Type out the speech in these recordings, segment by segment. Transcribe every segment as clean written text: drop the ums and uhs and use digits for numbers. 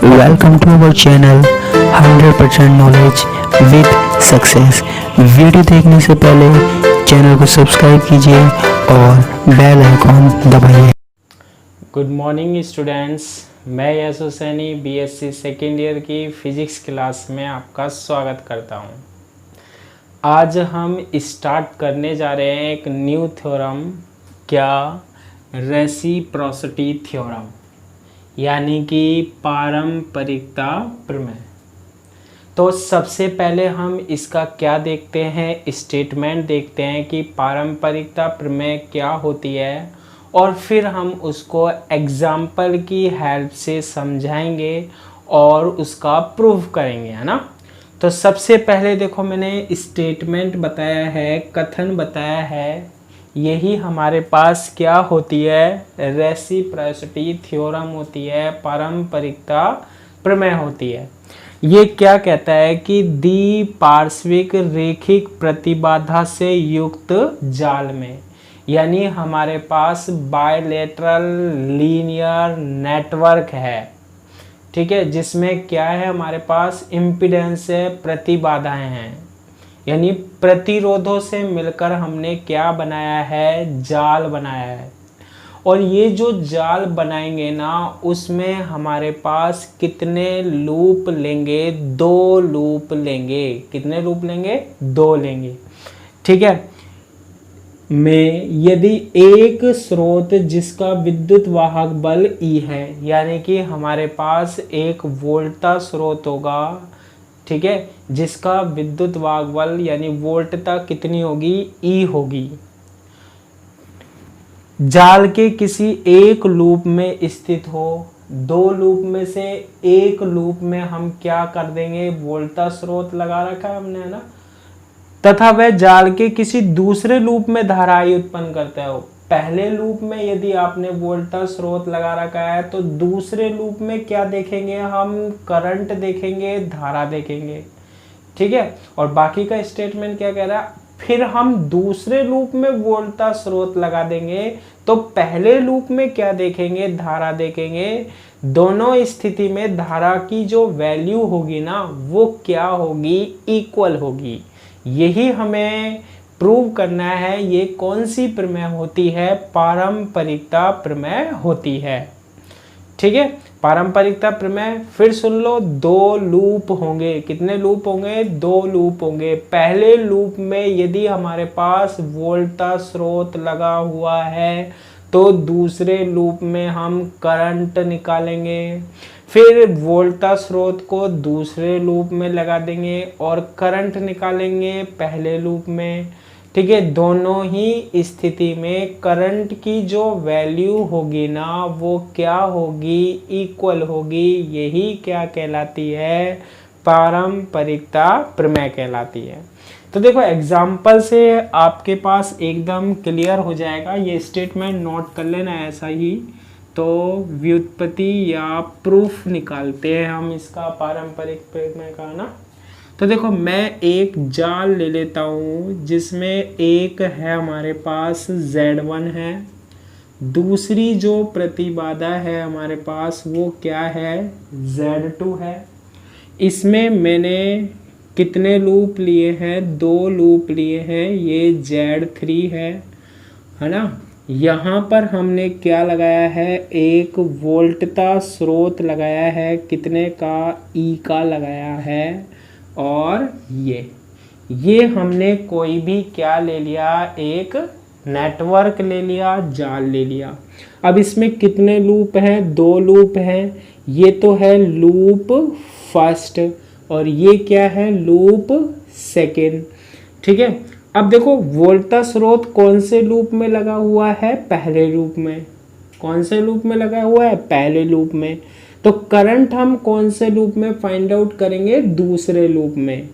Welcome to our channel 100% knowledge with success. Video देखने से पहले चैनल को सब्सक्राइब कीजिए और बेल आइकॉन दबाइए। गुड मॉर्निंग स्टूडेंट्स, मैं यश हुसैनी बीएससी सेकेंड ईयर की फ़िज़िक्स क्लास में आपका स्वागत करता हूं। आज हम स्टार्ट करने जा रहे हैं एक न्यू थ्योरम, क्या रेसिप्रोसिटी थ्योरम, यानी कि पारंपरिकता प्रमेय। तो सबसे पहले हम इसका क्या देखते हैं, स्टेटमेंट देखते हैं कि पारंपरिकता प्रमेय क्या होती है, और फिर हम उसको एग्जाम्पल की हेल्प से समझाएंगे और उसका प्रूव करेंगे, है ना। तो सबसे पहले देखो, मैंने स्टेटमेंट बताया है, कथन बताया है, यही हमारे पास क्या होती है, रेसिप्रोसिटी थ्योरम होती है, पारंपरिकता प्रमेय होती है। ये क्या कहता है कि द्विपार्श्विक रेखिक प्रतिबाधा से युक्त जाल में, यानी हमारे पास बायलेटरल लीनियर नेटवर्क है, ठीक है, जिसमें क्या है, हमारे पास इम्पीडेंस है, प्रतिबाधाएं हैं, यानी प्रतिरोधों से मिलकर हमने क्या बनाया है, जाल बनाया है। और ये जो जाल बनाएंगे ना, उसमें हमारे पास कितने लूप लेंगे, 2 लूप लेंगे। कितने लूप लेंगे, 2 लेंगे, ठीक है। में यदि एक स्रोत जिसका विद्युत वाहक बल E है, यानी कि हमारे पास एक वोल्टता स्रोत होगा, ठीक है, जिसका विद्युत वाहक बल यानी वोल्टता कितनी होगी, E होगी, जाल के किसी एक लूप में स्थित हो। 2 लूप में से एक लूप में हम क्या कर देंगे, वोल्टता स्रोत लगा रखा है हमने, है ना, तथा वह जाल के किसी दूसरे लूप में धारा उत्पन्न करता है। पहले लूप में यदि आपने वोल्टता स्रोत लगा रखा है, तो दूसरे लूप में क्या देखेंगे, हम करंट देखेंगे, धारा देखेंगे, ठीक है। और बाकी का स्टेटमेंट क्या कह रहा है, फिर हम दूसरे लूप में वोल्टता स्रोत लगा देंगे, तो पहले लूप में क्या देखेंगे, धारा देखेंगे। दोनों स्थिति में धारा की जो वैल्यू होगी ना, वो क्या होगी, इक्वल होगी। यही हमें प्रूव करना है। ये कौन सी प्रमेय होती है, पारंपरिकता प्रमेय होती है, ठीक है। पारंपरिकता प्रमेय फिर सुन लो, 2 लूप होंगे। कितने लूप होंगे, 2 लूप होंगे। पहले लूप में यदि हमारे पास वोल्टता स्रोत लगा हुआ है, तो दूसरे लूप में हम करंट निकालेंगे, फिर वोल्टता स्रोत को दूसरे लूप में लगा देंगे और करंट निकालेंगे पहले लूप में, ठीक है। दोनों ही स्थिति में करंट की जो वैल्यू होगी ना, वो क्या होगी, इक्वल होगी। यही क्या कहलाती है, पारंपरिकता प्रमेय कहलाती है। तो देखो, एग्जाम्पल से आपके पास एकदम क्लियर हो जाएगा। ये स्टेटमेंट नोट कर लेना ऐसा ही। तो व्युत्पत्ति या प्रूफ निकालते हैं हम इसका, पारंपरिक प्रमेय का ना। तो देखो, मैं एक जाल ले लेता हूँ जिसमें एक है हमारे पास Z1 है, दूसरी जो प्रतिबाधा है हमारे पास वो क्या है, Z2 है। इसमें मैंने कितने लूप लिए हैं, 2 लूप लिए हैं। ये Z3 है ना। यहाँ पर हमने क्या लगाया है, एक वोल्टता स्रोत लगाया है, कितने का, E का लगाया है। और ये हमने कोई भी क्या ले लिया, एक नेटवर्क ले लिया, जाल ले लिया। अब इसमें कितने लूप हैं, 2 लूप हैं। ये तो है लूप फर्स्ट और ये क्या है, लूप सेकेंड, ठीक है। अब देखो, वोल्टता स्रोत कौन से लूप में लगा हुआ है, पहले लूप में। कौन से लूप में लगा हुआ है, पहले लूप में। तो करंट हम कौन से लूप में फाइंड आउट करेंगे, दूसरे लूप में।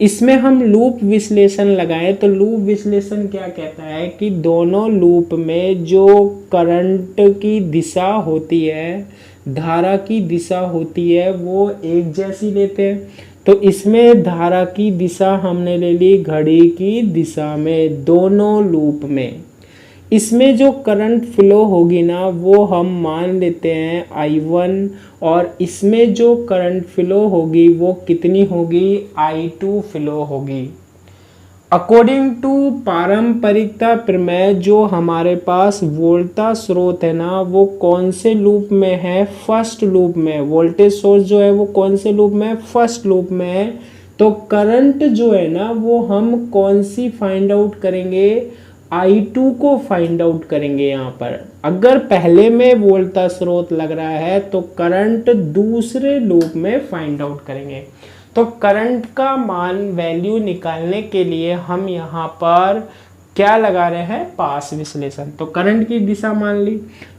इसमें हम लूप विश्लेषण लगाएं तो लूप विश्लेषण क्या कहता है कि दोनों लूप में जो करंट की दिशा होती है, धारा की दिशा होती है, वो एक जैसी लेते हैं। तो इसमें धारा की दिशा हमने ले ली घड़ी की दिशा में, दोनों लूप में। इसमें जो करंट फ्लो होगी ना वो हम मान लेते हैं I1, और इसमें जो करंट फ्लो होगी वो कितनी होगी, I2 फ्लो होगी। अकॉर्डिंग टू पारंपरिकता प्रमेय जो हमारे पास वोल्टा स्रोत है ना वो कौन से लूप में है, फर्स्ट लूप में। वोल्टेज सोर्स जो है वो कौन से लूप में है, फर्स्ट लूप में है। तो करंट जो है ना वो हम कौन सी फाइंड आउट करेंगे, I2 को फाइंड आउट करेंगे। यहाँ पर अगर पहले में वोल्टा स्रोत लग रहा है तो करंट दूसरे लूप में फाइंड आउट करेंगे। तो करंट का मान वैल्यू निकालने के लिए हम यहाँ पर क्या लगा रहे हैं, पास विश्लेषण। तो करंट की दिशा मान ली।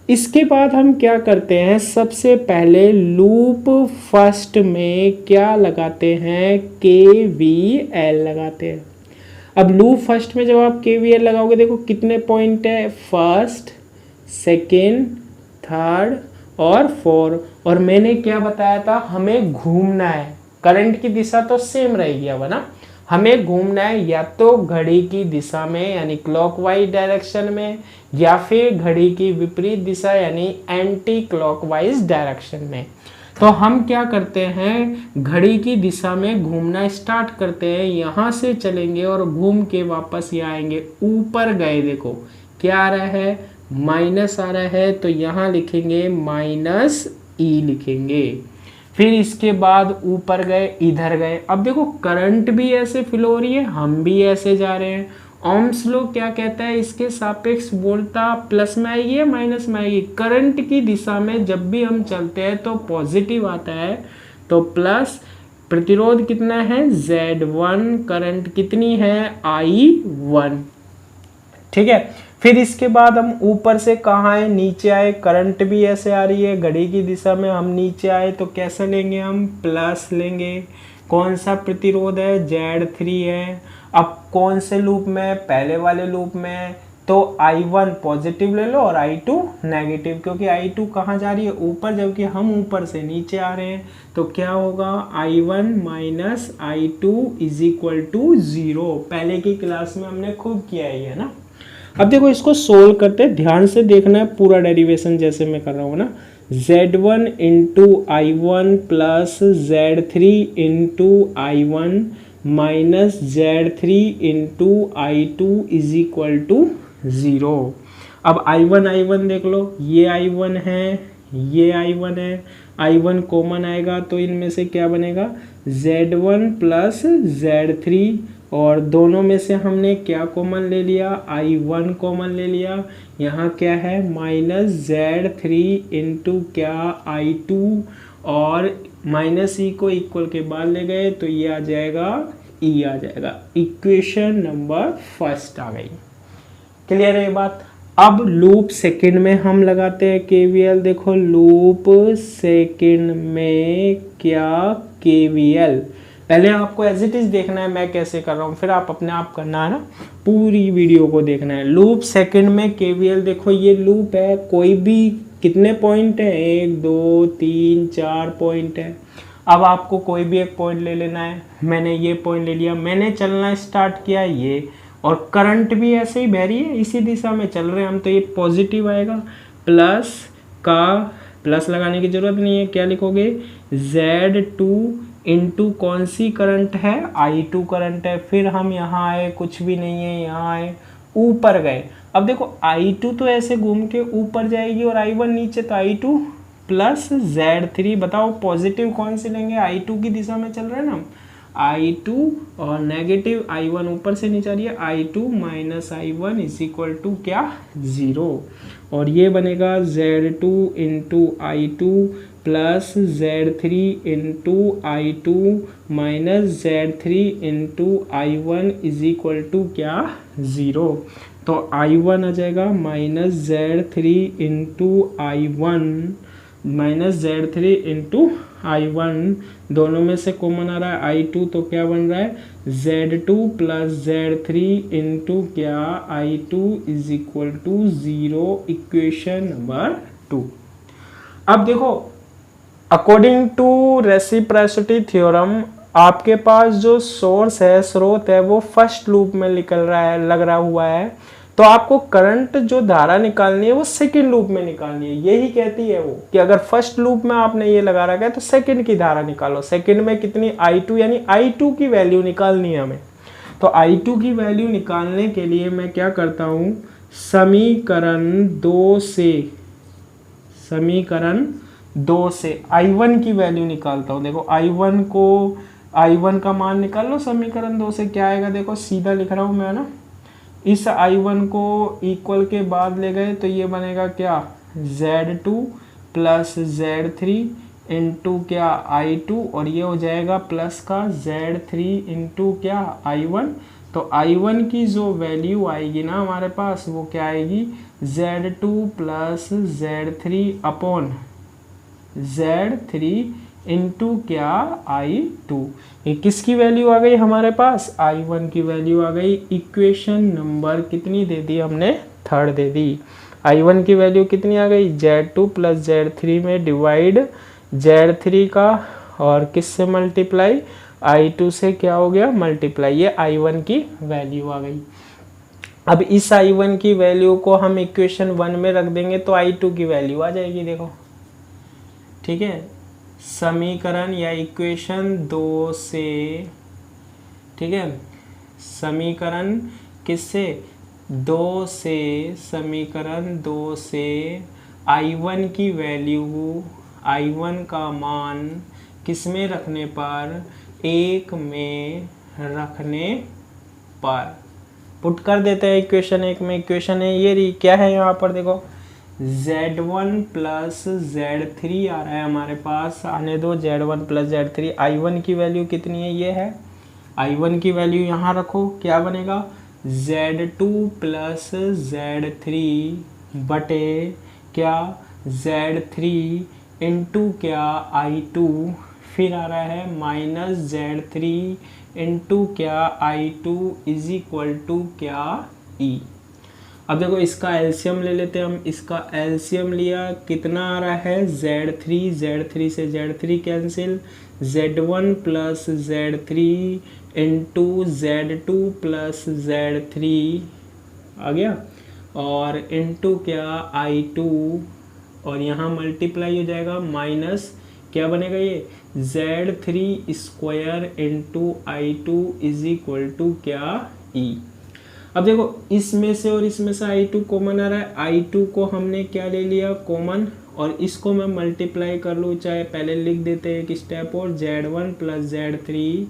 इसके बाद हम क्या करते हैं, सबसे पहले लूप फर्स्ट में क्या लगाते हैं, KVL लगाते हैं। अब लूप फर्स्ट में जब आप KVL लगाओगे देखो कितने पॉइंट है, फर्स्ट, सेकेंड, थर्ड और फोर्थ। और मैंने क्या बताया था, हमें घूमना है। करंट की दिशा तो सेम रहेगी अब ना, हमें घूमना है या तो घड़ी की दिशा में यानी क्लॉकवाइज डायरेक्शन में, या फिर घड़ी की विपरीत दिशा यानी एंटी क्लॉकवाइज डायरेक्शन में। तो हम क्या करते हैं, घड़ी की दिशा में घूमना स्टार्ट करते हैं, यहाँ से चलेंगे और घूम के वापस यहाँ आएंगे। ऊपर गए देखो क्या आ रहा है, माइनस आ रहा है, तो यहाँ लिखेंगे -E लिखेंगे। फिर इसके बाद ऊपर गए, इधर गए। अब देखो करंट भी ऐसे फ्लो हो रही है, हम भी ऐसे जा रहे हैं। ओम्स लॉ क्या कहता है, इसके सापेक्ष वोल्टा प्लस में आएगी या माइनस में आएगी। करंट की दिशा में जब भी हम चलते हैं तो पॉजिटिव आता है, तो प्लस। प्रतिरोध कितना है, Z1। करंट कितनी है, I1। ठीक है। फिर इसके बाद हम ऊपर से कहाँ आए, नीचे आए। करंट भी ऐसे आ रही है, घड़ी की दिशा में हम नीचे आए तो कैसे लेंगे, हम प्लस लेंगे। कौन सा प्रतिरोध है, Z3 है। अब कौन से लूप में, पहले वाले लूप में, तो I1 पॉजिटिव ले लो और I2 नेगेटिव, क्योंकि I2 कहाँ जा रही है, ऊपर, जबकि हम ऊपर से नीचे आ रहे हैं। तो क्या होगा, I1 minus I2 is equal to 0। पहले की क्लास में हमने खूब किया है ना। अब देखो इसको सोल्व करते, ध्यान से देखना है पूरा डेरिवेशन जैसे मैं कर रहा हूँ ना। Z1 into I1 plus Z3 into I1 minus Z3 into I2 is equal to 0। अब I1 देख लो, ये I1 है, ये I1 है। I1 कॉमन आएगा तो इनमें से क्या बनेगा, Z1 प्लस Z3, और दोनों में से हमने क्या कॉमन ले लिया, I1 कॉमन ले लिया। यहाँ क्या है, माइनस Z3 इंटू क्या, I2, और माइनस E को इक्वल के बाद ले गए तो ये आ जाएगा, E आ जाएगा। इक्वेशन नंबर फर्स्ट आ गई। क्लियर है ये बात। अब लूप सेकंड में हम लगाते हैं KVL। देखो लूप सेकंड में क्या, KVL। पहले आपको एज इट इज देखना है मैं कैसे कर रहा हूँ, फिर आप अपने आप करना है ना, पूरी वीडियो को देखना है। लूप सेकंड में KVL, देखो ये लूप है, कोई भी कितने पॉइंट है, 1 2 3 4 पॉइंट है। अब आपको कोई भी एक पॉइंट ले लेना है। मैंने ये पॉइंट ले लिया, मैंने चलना स्टार्ट किया ये, और करंट भी ऐसे ही बह रही है, इसी दिशा में चल रहे हैं हम, तो ये पॉजिटिव आएगा। प्लस का, प्लस लगाने की जरूरत नहीं है, क्या लिखोगे, Z2 इंटू कौन सी करंट है, I2 करंट है। फिर हम यहाँ आए, कुछ भी नहीं है, यहाँ आए, ऊपर गए। अब देखो I2 तो ऐसे घूम के ऊपर जाएगी और I1 नीचे, तो I2 प्लस Z3। बताओ पॉजिटिव कौन सी लेंगे, I2 की दिशा में चल रहे हैं ना, I2, और नेगेटिव I1 ऊपर से नीचे आ रही है, I2 minus I1 is equal to क्या, 0। और ये बनेगा Z2 into I2 plus Z3 into I2 minus Z3 into I1 is equal to क्या, 0। तो I1 आ जाएगा minus Z3 into I1 minus Z3 into I1, दोनों में से कॉमन आ रहा है I2, तो क्या बन रहा है, Z2 प्लस Z3 इंटू क्या, I2 is equal to 0। Equation number 2। अब देखो अकॉर्डिंग टू रेसिप्रोसिटी थ्योरम, आपके पास जो सोर्स है, स्रोत है, वो फर्स्ट लूप में निकल रहा है, लग रहा हुआ है। तो आपको करंट जो धारा निकालनी है वो सेकंड लूप में निकालनी है। यही कहती है वो कि अगर फर्स्ट लूप में आपने ये लगा रखा है तो सेकंड की धारा निकालो। सेकंड में कितनी, I2, यानी I2 की वैल्यू निकालनी है हमें। तो I2 की वैल्यू निकालने के लिए मैं क्या करता हूं, समीकरण 2 से I1 की वैल्यू निकालता हूं। देखो I1 का मान निकाल लो समीकरण 2 से। क्या आएगा देखो, सीधा लिख रहा हूं मैं ना, इस I1 को इक्वल के बाद ले गए तो ये बनेगा क्या, Z2 प्लस Z3 इंटू क्या I2, और ये हो जाएगा प्लस का Z3 इंटू क्या I1। तो I1 की जो वैल्यू आएगी ना हमारे पास वो क्या आएगी, Z2 plus Z3 upon Z3 into क्या I2। ये किसकी वैल्यू आ गई हमारे पास, I1 की वैल्यू आ गई। इक्वेशन नंबर कितनी दे दी हमने, 3rd दे दी। I1 की वैल्यू कितनी आ गई, Z2 प्लस Z3 में डिवाइड Z3 का और किससे मल्टीप्लाई, I2 से क्या हो गया मल्टीप्लाई, ये I1 की वैल्यू आ गई। अब इस I1 की वैल्यू को हम इक्वेशन 1 में रख देंगे तो I2 की वैल्यू आ जाएगी। देखो ठीक है, समीकरण या इक्वेशन 2 से, ठीक है, समीकरण किससे, 2 से, समीकरण 2 से I1 की वैल्यू, I1 का मान किस में रखने पर, 1 में रखने पर पुट कर देते हैं इक्वेशन 1 में। इक्वेशन है ये रही, क्या है यहाँ पर देखो, Z1 प्लस Z3 आ रहा है हमारे पास, आने दो, Z1 प्लस Z3। I1 की वैल्यू कितनी है, ये है। I1 की वैल्यू यहाँ रखो, क्या बनेगा, Z2 प्लस Z3 बटे क्या Z3 इंटू क्या I2, फिर आ रहा है माइनस Z3 इंटू क्या I2 इज इक्वल टू क्या E। अब देखो इसका एलसीएम ले लेते हैं हम। इसका एलसीएम लिया, कितना आ रहा है, Z3 से Z3 cancel, Z1 plus Z3 into Z2 plus Z3 आ गया, और इंटू क्या I2, और यहाँ मल्टीप्लाई हो जाएगा, माइनस क्या बनेगा ये, Z3 square into I2 is equal to क्या E। अब देखो इसमें से और इसमें से I2 कॉमन आ रहा है, I2 को हमने क्या ले लिया कॉमन, और इसको मैं मल्टीप्लाई कर लूँ, चाहे पहले लिख देते हैं एक स्टेप और, Z1 plus Z3,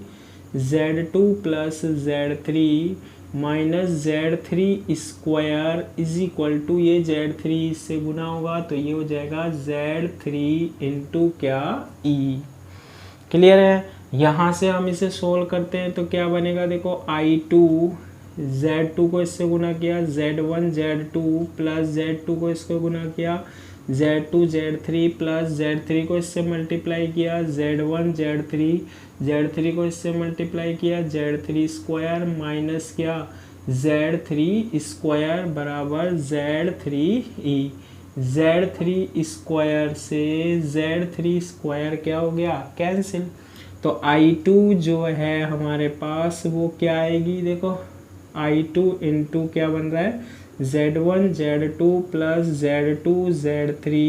Z2 plus Z3 minus Z3 square is equal to, ये Z3 इससे गुना होगा तो ये हो जाएगा Z3 इंटू क्या E। क्लियर है। यहाँ से हम इसे सोल्व करते हैं तो क्या बनेगा, देखो I2 Z2 को इससे गुना किया, Z1 Z2 प्लस Z2 को इसको गुना किया, Z2 Z3 प्लस Z3 को इससे मल्टीप्लाई किया, Z1 Z3 को इससे मल्टीप्लाई किया, Z3 स्क्वायर माइनस क्या Z3 स्क्वायर बराबर Z3E। Z3 स्क्वायर से Z3 स्क्वायर क्या हो गया, कैंसिल। तो I2 जो है हमारे पास वो क्या आएगी, देखो I2 इंटू क्या बन रहा है, Z1 Z2 plus Z2 Z3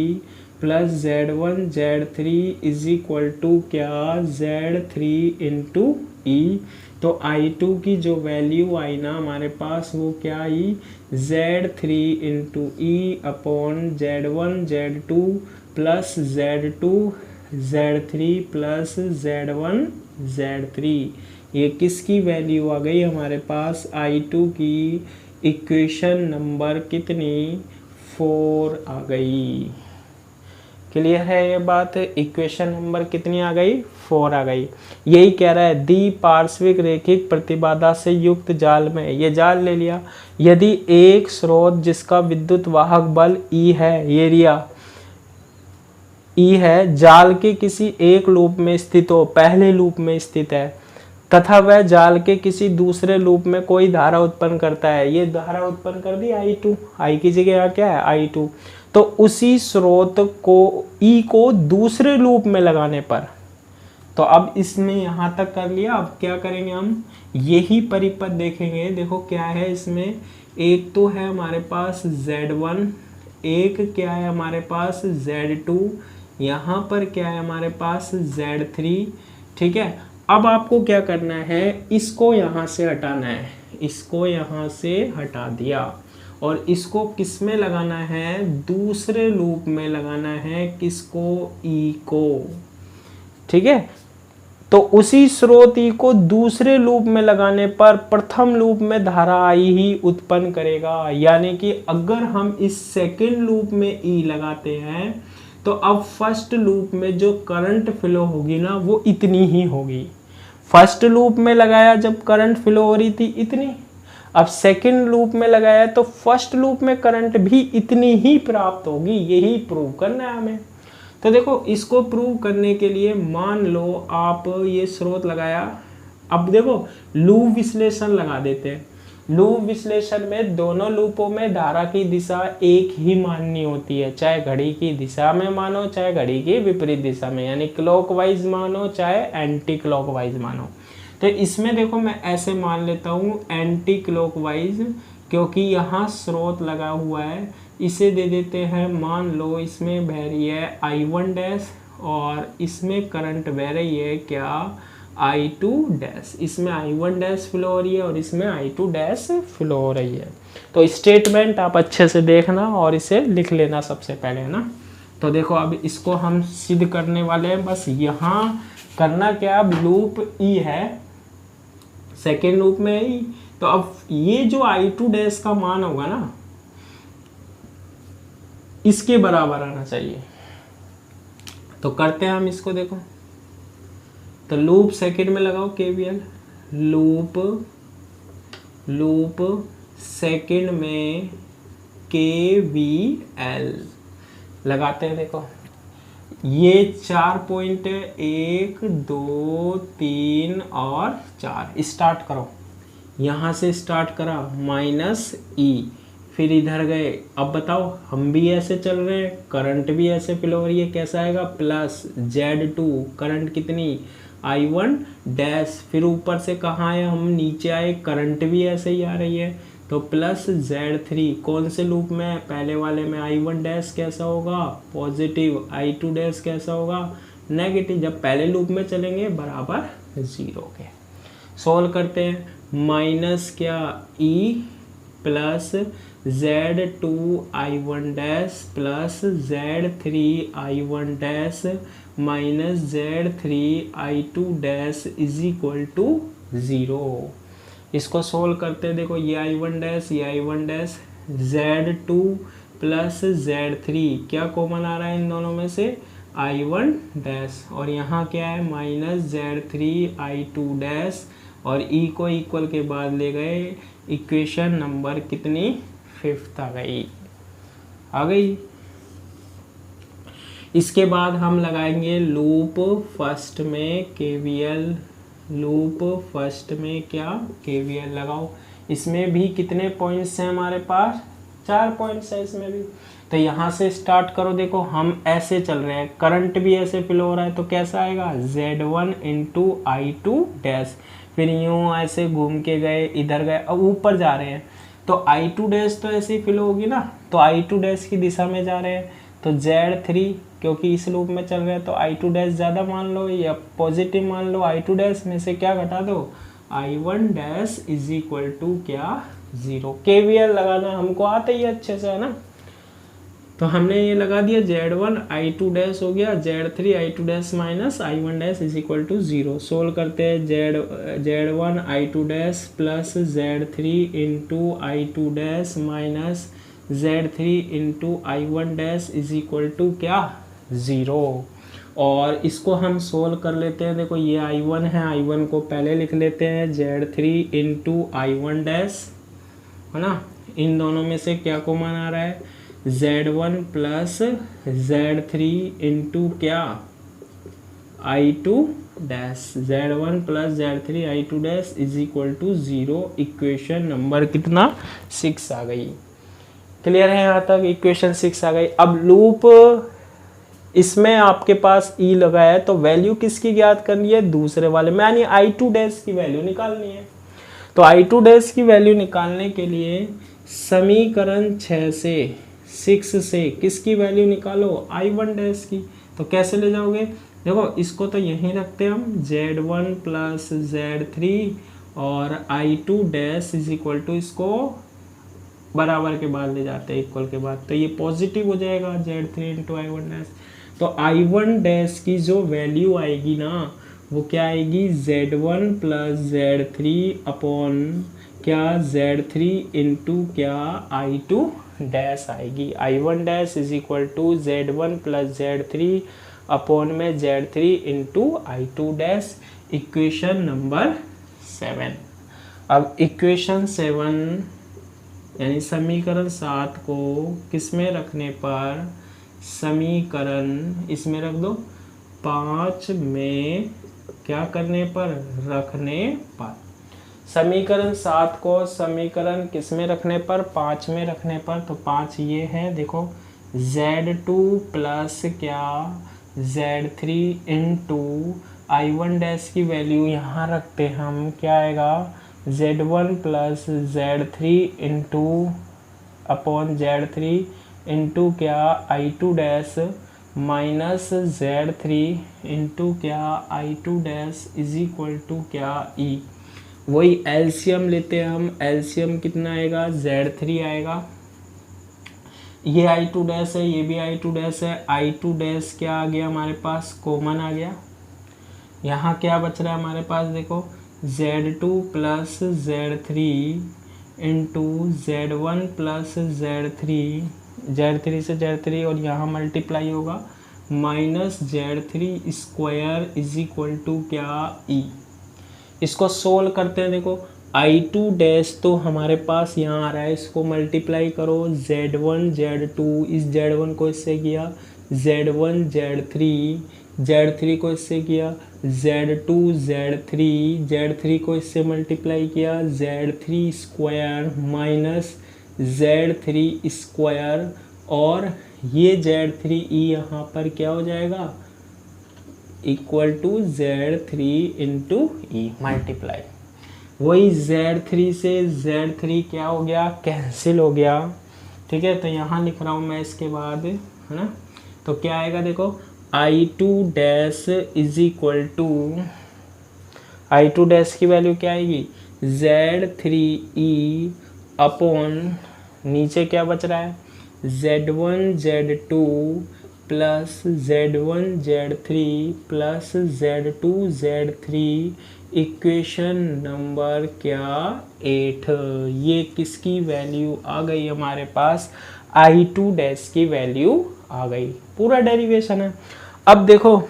plus Z1 Z3 is equal to क्या Z3 इंटू E। तो I2 की जो वैल्यू आई ना हमारे पास वो क्या आई, Z3 into E upon Z1 Z2 plus Z2 Z3 plus Z1 Z3। ये किसकी वैल्यू आ गई हमारे पास, I2 की इक्वेशन नंबर कितनी, 4 आ गई। क्लियर है ये बात, इक्वेशन नंबर कितनी आ गई, 4 आ गई। यही कह रहा है, दी पार्श्विक रेखिक प्रतिबाधा से युक्त जाल में, ये जाल ले लिया, यदि एक स्रोत जिसका विद्युत वाहक बल E है, ये रिया E है, जाल के किसी एक लूप में स्थित हो, पहले लूप में स्थित है, तथा वह जाल के किसी दूसरे लूप में कोई धारा उत्पन्न करता है, ये धारा उत्पन्न कर दी I2, I की जगह यहाँ क्या है I2, तो उसी स्रोत को E को दूसरे लूप में लगाने पर, तो अब इसमें यहाँ तक कर लिया। अब क्या करेंगे हम, यही परिपथ देखेंगे। देखो क्या है इसमें एक तो है हमारे पास Z1, एक क्या है हमारे पास Z2, यहाँ पर क्या है हमारे पास Z3। ठीक है, अब आपको क्या करना है, इसको यहाँ से हटाना है, इसको यहाँ से हटा दिया और इसको किस में लगाना है, दूसरे लूप में लगाना है, किसको, ई को। ठीक है, तो उसी स्रोत ई को दूसरे लूप में लगाने पर प्रथम लूप में धारा आई ही उत्पन्न करेगा। यानी कि अगर हम इस सेकेंड लूप में ई लगाते हैं तो अब फर्स्ट लूप में जो करंट फ्लो होगी ना वो इतनी ही होगी। फर्स्ट लूप में लगाया जब करंट फ्लो हो रही थी इतनी, अब सेकेंड लूप में लगाया तो फर्स्ट लूप में करंट भी इतनी ही प्राप्त होगी। यही प्रूव करना है हमें। तो देखो, इसको प्रूव करने के लिए मान लो आप ये स्रोत लगाया, अब देखो लूप विश्लेषण लगा देते हैं। लूप विश्लेषण में दोनों लूपों में धारा की दिशा एक ही माननी होती है, चाहे घड़ी की दिशा में मानो चाहे घड़ी की विपरीत दिशा में, यानी क्लॉकवाइज मानो चाहे एंटी क्लॉकवाइज मानो। तो इसमें देखो मैं ऐसे मान लेता हूँ एंटी क्लॉकवाइज, क्योंकि यहाँ स्रोत लगा हुआ है। इसे दे देते हैं, मान लो इसमें बह रही है I1 डैश और इसमें करंट बह रही है क्या, I2 डैश। इसमें I1 डैश फ्लो हो रही है और इसमें I2 डैश फ्लो हो रही है। तो स्टेटमेंट आप अच्छे से देखना और इसे लिख लेना सबसे पहले ना। तो देखो अब इसको हम सिद्ध करने वाले हैं। बस यहाँ करना क्या, अब लूप ई है, सेकेंड लूप में ई, तो अब ये जो I2 डैश का मान होगा ना इसके बराबर आना चाहिए। तो करते हैं हम इसको, देखो तो लूप सेकेंड में लगाओ KVL, लूप सेकेंड में KVL लगाते हैं। देखो ये 4 पॉइंट है, 1 2 3 और 4। स्टार्ट करो, यहाँ से स्टार्ट करा -E, फिर इधर गए। अब बताओ, हम भी ऐसे चल रहे हैं, करंट भी ऐसे फ्लो हो रही है, कैसा आएगा, प्लस Z2 करंट कितनी I1 डैश, फिर ऊपर से कहाँ आए हम, नीचे आए, करंट भी ऐसे ही आ रही है, तो प्लस Z3। कौन से लूप में, पहले वाले में I1 डैश कैसा होगा, पॉजिटिव, I2 डैश कैसा होगा, नेगेटिव। जब पहले लूप में चलेंगे बराबर 0 के। सोल्व करते हैं, माइनस क्या E plus Z2 I1 dash plus Z3 I1 dash minus Z3 I2 dash is equal to 0। इसको सोल्व करते हैं। देखो ये I1 डैश, ये I1 dash, Z2 plus Z3 क्या कॉमन आ रहा है इन दोनों में से, I1 डैश, और यहाँ क्या है माइनस Z3 I2 डैश, और E को इक्वल के बाद ले गए, इक्वेशन नंबर कितनी, 5th आ गई। इसके बाद हम लगाएंगे लूप फर्स्ट में KVL, लूप फर्स्ट में क्या KVL लगाओ। इसमें भी कितने पॉइंट्स हैं हमारे पास, 4 पॉइंट्स है इसमें भी। तो यहाँ से स्टार्ट करो। देखो हम ऐसे चल रहे हैं, करंट भी ऐसे फ्लो हो रहा है, तो कैसा आएगा Z1 इंटू I2 डैश, फिर यूँ ऐसे घूम के गए, इधर गए, अब ऊपर जा रहे हैं तो I2 डैश तो ऐसे ही फ्लो होगी ना, तो I2 डैश की दिशा में जा रहे हैं, तो Z3 क्योंकि इस लूप में चल रहे हैं तो I2 डैश ज़्यादा मान लो या पॉजिटिव मान लो, I2 डैश में से क्या घटा दो, I1 dash is equal to क्या 0। KVL लगाना हमको आता ही अच्छे से है ना। तो हमने ये लगा दिया, Z1 I2 डैश हो गया, Z3 I2 dash minus I1 dash is equal to 0। Solve करते हैं, Z1 I2 dash plus Z3 into I2 dash minus Z3 into I1 dash is equal to क्या 0। और इसको हम सोल्व कर लेते हैं। देखो ये I1 है, I1 को पहले लिख लेते हैं, Z3 इंटू I1 डैश है ना, इन दोनों में से क्या कॉमन आ रहा है, Z1 प्लस Z3 इंटू क्या I2 dash, Z1 plus Z3 I2 dash is equal to 0। Equation number कितना 6 आ गई। क्लियर है यहाँ तक, इक्वेशन 6 आ गई। अब लूप इसमें आपके पास E लगा है तो वैल्यू किसकी ज्ञात करनी है, दूसरे वाले में, यानी I2 डैश की वैल्यू निकालनी है। तो I2 डैश की वैल्यू निकालने के लिए समीकरण 6 से किसकी वैल्यू निकालो, I1 डैश की। तो कैसे ले जाओगे, देखो इसको तो यहीं रखते हैं हम, Z1 प्लस Z3 और I2 dash is equal to, इसको बराबर के बाद ले जाते हैं, इक्वल के बाद, तो ये पॉजिटिव हो जाएगा Z3 इंटू I1 डैश। तो I1 डैश की जो वैल्यू आएगी ना वो क्या आएगी, Z1 प्लस Z3 अपॉन क्या, Z3 इंटू क्या, I2 डैश आएगी। I1 dash is equal to Z1 plus Z3 upon में Z3 into I2 dash, equation number 7। अब इक्वेशन 7 यानी समीकरण 7 को किस में रखने पर, समीकरण इसमें रख दो 5 में क्या करने पर, रखने पर। समीकरण 7 को समीकरण किस में रखने पर, 5 में रखने पर। तो 5 ये है, देखो Z2 प्लस क्या, Z3 इंटू I1 डैश की वैल्यू यहाँ रखते हम, क्या आएगा, Z1 plus Z3 into upon Z3 into क्या, I2 dash minus Z3 into क्या, I2 dash is equal to क्या, E। वही एलसीएम लेते हैं हम, एलसीएम कितना आएगा, Z3 आएगा, ये I2 डैश है, ये भी I2 डैश है, I2 डैश क्या आ गया हमारे पास, कॉमन आ गया। यहाँ क्या बच रहा है हमारे पास, देखो Z2 plus Z3 into Z1 plus Z3 से Z3 और यहाँ मल्टीप्लाई होगा, minus Z3 square is equal to क्या, E। इसको सोल्व करते हैं, देखो I2 डैश तो हमारे पास यहाँ आ रहा है, इसको मल्टीप्लाई करो, Z1 Z2, इस Z1 को इससे किया, Z1 Z3 को इससे किया, Z2 Z3 को इससे मल्टीप्लाई किया, Z3 square minus Z3 square, और ये Z3E यहाँ पर क्या हो जाएगा, equal to Z3 into E multiply. वही Z3 से Z3 क्या हो गया, कैंसिल हो गया, ठीक है। तो यहाँ लिख रहा हूँ मैं इसके बाद, है ना। तो क्या आएगा, देखो I2 dash is equal to, I2 dash की वैल्यू क्या आएगी, Z3E अपॉन, नीचे क्या बच रहा है, Z1 Z2 plus Z1 Z3 plus Z2 Z3, equation number क्या, 8। ये किसकी वैल्यू आ गई हमारे पास, I2 डैश की वैल्यू आ गई, पूरा डेरिवेशन है। अब देखो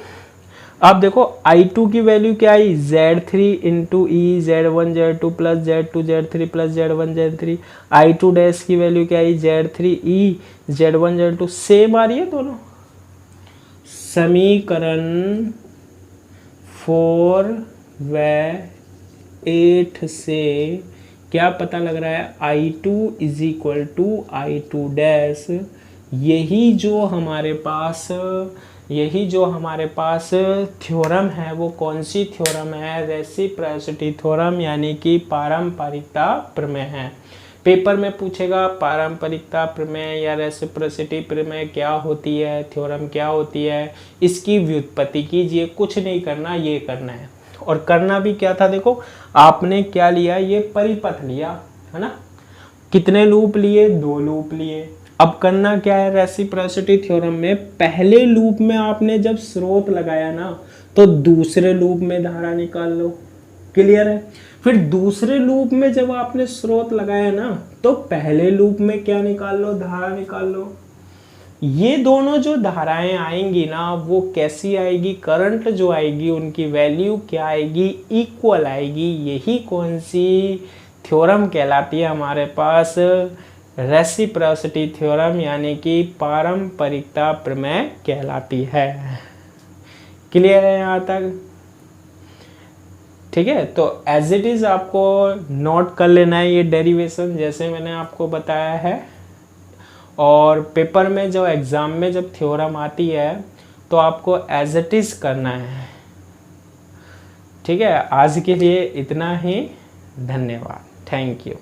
I2 की वैल्यू क्या आई, Z3 into E, Z1 Z2 plus Z2 Z3 plus Z1 Z3। I2 dash की वैल्यू क्या आई, Z3E Z1 Z2, सेम आ रही है दोनों। समीकरण 4 व 8 से क्या पता लग रहा है, I2 is equal to I2 dash. यही जो हमारे पास थ्योरम है, वो कौन सी थ्योरम है, रेसिप्रोसिटी थ्योरम, यानी कि पारंपरिकता प्रमेय है। पेपर में पूछेगा पारंपरिकता प्रमेय या रेसिप्रोसिटी प्रमेय क्या होती है, थ्योरम क्या होती है, इसकी व्युत्पत्ति कीजिए, कुछ नहीं करना, ये करना है। और करना भी क्या था, देखो आपने क्या लिया, ये परिपथ लिया, है ना। कितने लूप लिए, 2 लूप लिए। अब करना क्या है, रेसिप्रोसिटी थ्योरम में पहले लूप में आपने जब स्रोत लगाया ना, तो दूसरे लूप में धारा निकाल लो, क्लियर है। फिर दूसरे लूप में जब आपने स्रोत लगाया ना, तो पहले लूप में क्या निकाल लो, धारा निकाल लो। ये दोनों जो धाराएं आएंगी ना, वो कैसी आएगी, करंट जो आएगी उनकी वैल्यू क्या आएगी, इक्वल आएगी। यही कौन सी थ्योरम कहलाती है हमारे पास, रेसिप्रोसिटी थ्योरम, यानी कि पारंपरिकता प्रमेय कहलाती है। क्लियर है यहाँ तक, ठीक है। तो एज इट इज आपको नोट कर लेना है ये डेरिवेशन, जैसे मैंने आपको बताया है। और पेपर में जो एग्जाम में जब थ्योरम आती है तो आपको एज इट इज करना है, ठीक है। आज के लिए इतना ही, धन्यवाद, थैंक यू।